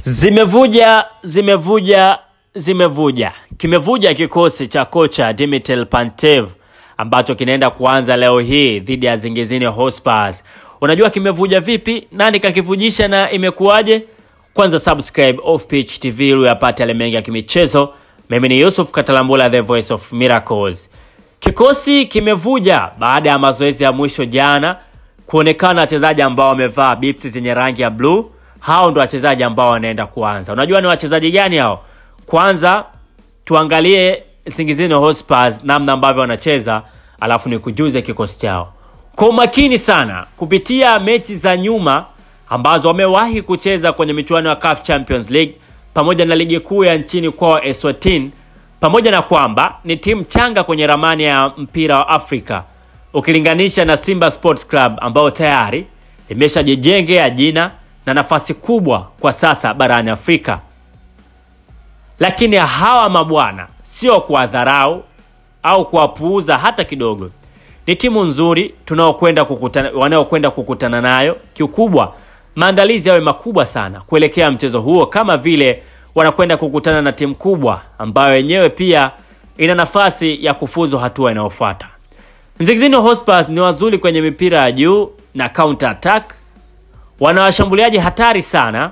Zimevuja. Kimevuja kikosi cha kocha Dimitar Pantev ambacho kinaenda kuanza leo hii dhidi ya Zingizini Hotspurs. Unajua kimevuja vipi? Nani kakivujisha na imekuwaje? Kwanza subscribe Off Pitch TV ili upate yale mengi ya kimichezo. Mimi ni Yusuf Katalambula, the voice of miracles. Kikosi kimevuja baada ya mazoezi ya mwisho jana kuonekana wachezaji ambao wamevaa bibs zenye rangi ya blue. Hao ndio wachezaji ambao wanaenda kuanza. Unajua ni wachezaji gani hao? Kwanza tuangalie Zingizini Hotspurs namna ambavyo wanacheza, alafu nikujuze kikosi chao. Kwa makini sana kupitia mechi za nyuma ambazo wamewahi kucheza kwenye michuano ya CAF Champions League pamoja na ligi kuu ya nchini kwao Eswatini, pamoja na kwamba ni timu changa kwenye ramani ya mpira wa Afrika ukilinganisha na Simba Sports Club ambao tayari imeshajijengea jina na nafasi kubwa kwa sasa barani Afrika. Lakini hawa mabwana sio kuwadharau au kuwapuuza hata kidogo. Ni timu nzuri wanaokwenda kukutana nayo. Kikubwa maandalizi yawe makubwa sana kuelekea mchezo huo, kama vile wanakwenda kukutana na timu kubwa ambayo yenyewe pia ina nafasi ya kufuzu hatua inayofuata. Zingizini Hotspurs ni wazuri kwenye mipira ya juu na counter attack. Wana washambuliaji hatari sana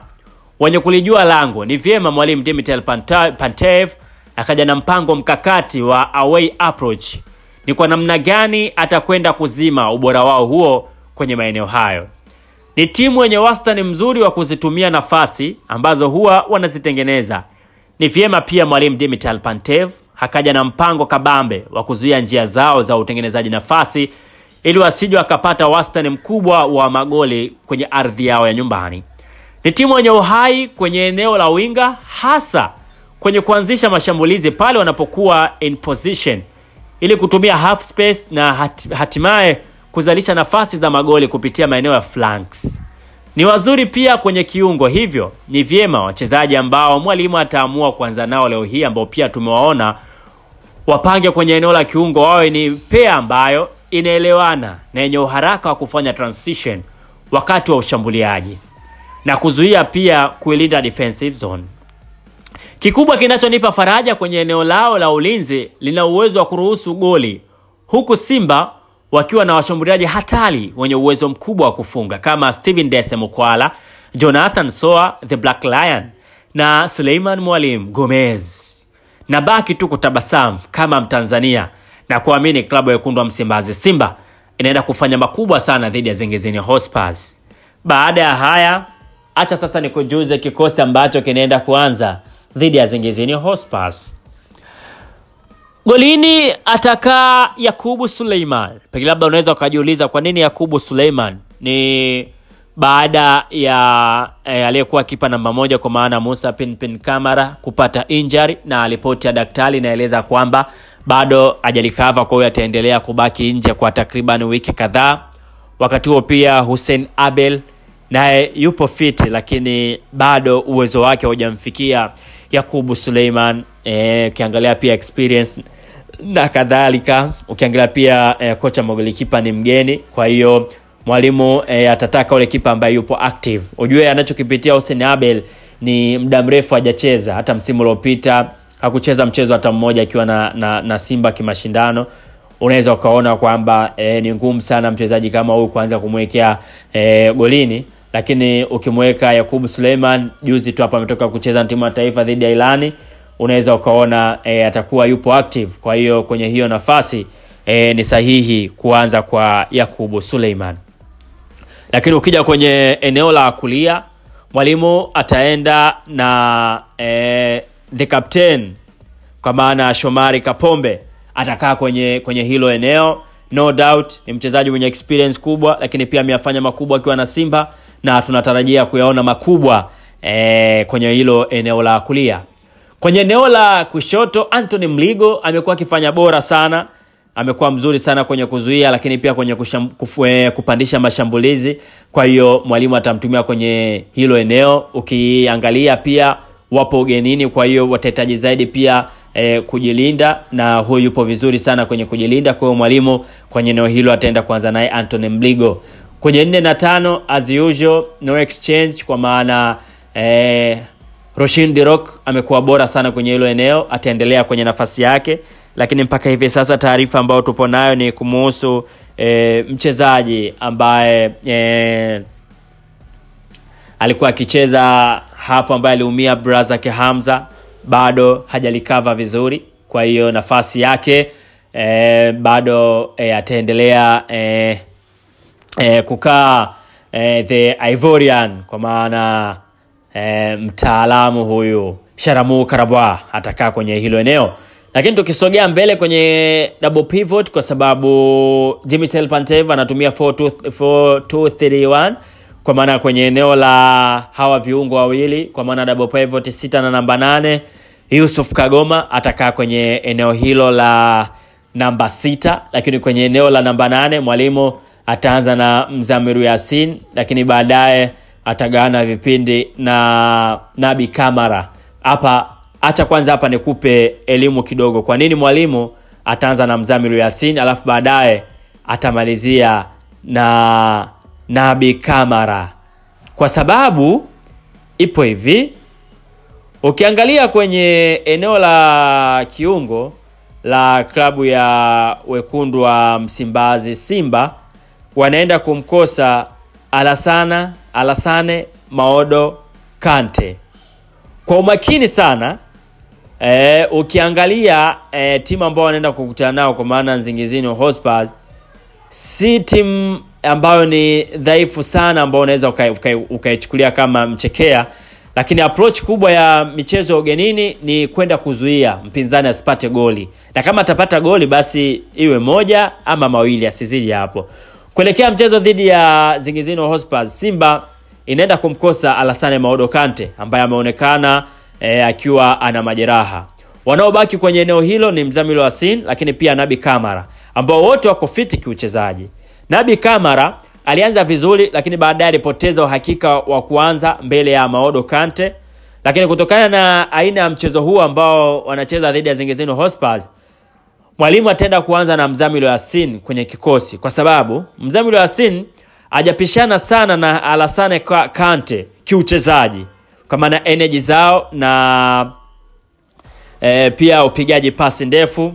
wenye kulijua lango. Ni vyema mwalimu Dimitar Pantev akaja na mpango mkakati wa away approach. Ni kwa namna gani atakwenda kuzima ubora wao huo kwenye maeneo hayo. Ni timu yenye wastani mzuri wa kuzitumia nafasi ambazo huwa wanazitengeneza. Ni vyema pia mwalimu Dimitar Pantev akaja na mpango kabambe wa kuzuia njia zao za utengenezaji nafasi ili wasije wakapata wastani mkubwa wa magoli kwenye ardhi yao ya nyumbani. Ni timu yenye uhai kwenye eneo la winga, hasa kwenye kuanzisha mashambulizi pale wanapokuwa in position ili kutumia half space na hatimaye kuzalisha nafasi za magoli kupitia maeneo ya flanks. Ni wazuri pia kwenye kiungo, hivyo ni vyema wachezaji ambao mwalimu ataamua kuanza nao leo hii ambao pia tumewaona wapange kwenye eneo la kiungo wawe ni pair ambayo inaelewana na yenye uharaka wa kufanya transition wakati wa ushambuliaji na kuzuia pia kuilinda defensive zone. Kikubwa kinachonipa faraja kwenye eneo lao la ulinzi, lina uwezo wa kuruhusu goli, huku Simba wakiwa na washambuliaji hatari wenye uwezo mkubwa wa kufunga kama Steven Dese Mukwala, Jonathan Soa the Black Lion na Suleiman Mwalimu Gomez. Na baki tu kutabasamu kama Mtanzania na kuamini klabu ya wekundu wa Msimbazi Simba inaenda kufanya makubwa sana dhidi ya Zingizini Hotspurs. Baada ya haya, acha sasa nikujuze kikosi ambacho kinaenda kuanza dhidi ya Zingizini Hotspurs. Golini atakaa Yakubu Suleiman. Pengine labda unaweza ukajiuliza kwa nini Yakubu Suleiman? Ni baada ya aliyekuwa kipa namba 1 kwa maana Musa Pinpin Kamara kupata injury, na ripoti ya daktari inaeleza kwamba bado hajalikava, kwa hiyo ataendelea kubaki nje kwa takriban wiki kadhaa. Wakati huo pia Hussein Abel naye yupo fit, lakini bado uwezo wake hujamfikia Yakubu Suleiman. Ukiangalia pia experience na kadhalika, ukiangalia pia kocha magolikipa ni mgeni, kwa hiyo mwalimu atataka ule kipa ambaye yupo active. Ujue anachokipitia Hussein Abel ni muda mrefu hajacheza. Hata msimu uliopita hakucheza mchezo hata mmoja akiwa na Simba kimashindano. Unaweza ukaona kwamba ni ngumu sana mchezaji kama huyu kuanza kumwekea golini, lakini ukimweka Yakubu Suleiman, juzi tu hapa ametoka kucheza timu ya taifa dhidi ya Ilani, unaweza ukaona atakuwa yupo active. Kwa hiyo kwenye hiyo nafasi ni sahihi kuanza kwa Yakubu Suleiman. Lakini ukija kwenye eneo la kulia, mwalimu ataenda na the captain kwa maana Shomari Kapombe atakaa kwenye hilo eneo. No doubt ni mchezaji mwenye experience kubwa, lakini pia amefanya makubwa akiwa na Simba na tunatarajia kuyaona makubwa kwenye hilo eneo la kulia. Kwenye eneo la kushoto, Anthony Mligo amekuwa akifanya bora sana. Amekuwa mzuri sana kwenye kuzuia, lakini pia kwenye kupandisha mashambulizi. Kwa hiyo mwalimu atamtumia kwenye hilo eneo. Ukiangalia pia wapo ugenini, kwa hiyo watahitaji zaidi pia kujilinda, na huyu yupo vizuri sana kwenye kujilinda. Kwa hiyo mwalimu kwenye eneo hilo ataenda kuanza naye Anthony Mligo. Kwenye 4 na 5 as usual no exchange, kwa maana Roshin Dirok amekuwa bora sana kwenye hilo eneo, ataendelea kwenye nafasi yake, lakini mpaka hivi sasa taarifa ambayo tupo nayo ni kumuhusu mchezaji ambaye alikuwa akicheza hapo, ambaye aliumia Brazake Hamza, bado hajalikava vizuri. Kwa hiyo nafasi yake bado ataendelea kukaa the Ivorian, kwa maana mtaalamu huyu Sharamu Karabwa atakaa kwenye hilo eneo. Lakini tukisogea mbele kwenye double pivot, kwa sababu Dimitel Pantev anatumia 4-2-3-1, kwa maana kwenye eneo la hawa viungo wawili, kwa maana double pivot 6 na namba 8, Yusuf Kagoma atakaa kwenye eneo hilo la namba 6. Lakini kwenye eneo la namba 8 mwalimu ataanza na Mzamiru Yasin, lakini baadaye atagawana vipindi na Nabi Kamara. Acha kwanza hapa nikupe elimu kidogo kwa nini mwalimu ataanza na Mzamiru Yasin alafu baadaye atamalizia na Nabi Kamara. Kwa sababu ipo hivi, ukiangalia kwenye eneo la kiungo la klabu ya wekundu wa Msimbazi Simba, wanaenda kumkosa Alassane Maodo Kante. Kwa umakini sana, ukiangalia timu ambao wanaenda kukutana nao, kwa maana Nsingizini Hotspurs, si timu ambayo ni dhaifu sana ambao unaweza ukaichukulia kama mchekea, lakini approach kubwa ya michezo ugenini ni kwenda kuzuia mpinzani asipate goli, na kama atapata goli basi iwe moja ama mawili, asizidi hapo. Kuelekea mchezo dhidi ya Nsingizini Hotspurs, Simba inaenda kumkosa Alassane Maodo Kante ambaye ameonekana akiwa ana majeraha. Wanaobaki kwenye eneo hilo ni Mzamiru Yasin, lakini pia Nabi Kamara, ambao wote wako fiti kiuchezaji. Nabi Kamara alianza vizuri, lakini baadaye alipoteza uhakika wa kuanza mbele ya Maodo Kante. Lakini kutokana na aina ya mchezo huu ambao wanacheza dhidi ya Nsingizini Hotspurs, mwalimu ataenda kuanza na Mzamiru Yasin kwenye kikosi, kwa sababu Mzamiru Yasin hajapishana sana na Alassane Kante kiuchezaji, kwa maana energy zao na pia upigaji pasi ndefu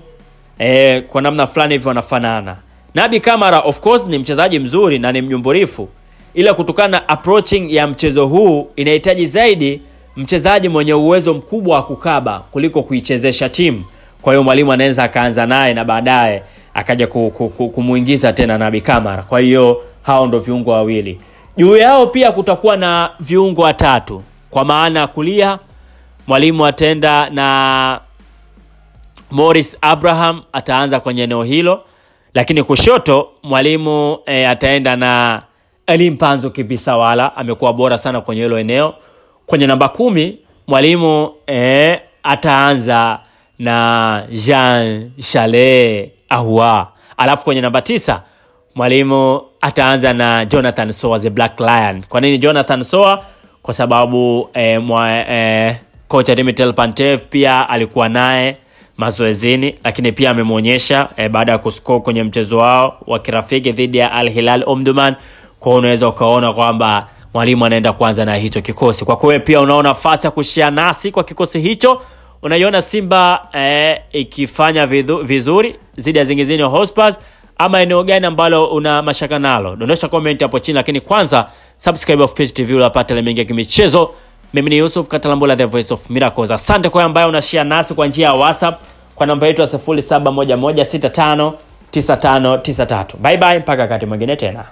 kwa namna fulani hivyo wanafanana. Nabi Kamara of course ni mchezaji mzuri na ni mnyumburifu, ila kutokana na approaching ya mchezo huu inahitaji zaidi mchezaji mwenye uwezo mkubwa wa kukaba kuliko kuichezesha timu. Kwa hiyo mwalimu anaweza akaanza naye na baadaye akaja kumuingiza tena Nabi Kamara. Kwa hiyo hao ndo viungo wawili. Juu yao pia kutakuwa na viungo watatu, kwa maana kulia mwalimu atenda na Morris Abraham, ataanza kwenye eneo hilo. Lakini kushoto mwalimu ataenda na Elimpanzo Kibisawala, amekuwa bora sana kwenye hilo eneo. Kwenye namba 10 mwalimu ataanza na Jean Charles Ahoua. Alafu kwenye namba 9 mwalimu ataanza na Jonathan Soa, the Black Lion. Kwa nini Jonathan Soa? Kwa sababu kocha Dimitel Pantev pia alikuwa naye mazoezini, lakini pia amemuonyesha baada ya kuscore kwenye mchezo wao wa kirafiki dhidi ya Al Hilal Omdurman. Kwa unaweza ukaona kwamba mwalimu anaenda kuanza na hicho kikosi. Kwa kweli pia unaona nafasi ya kushare nasi kwa kikosi hicho. Unaiona Simba ikifanya vizuri dhidi ya Nsingizini Hotspurs, ama eneo gani ambalo una mashaka nalo? Dondosha comment hapo chini, lakini kwanza subscribe of Pitch TV unapata ile mengi ya kimichezo. Mimi ni Yusuf Katalambula, the voice of miracles. Asante kwa ambaye unashare nasi kwa njia ya WhatsApp kwa namba yetu ya 0711659593. Bye bye mpaka wakati mwingine tena.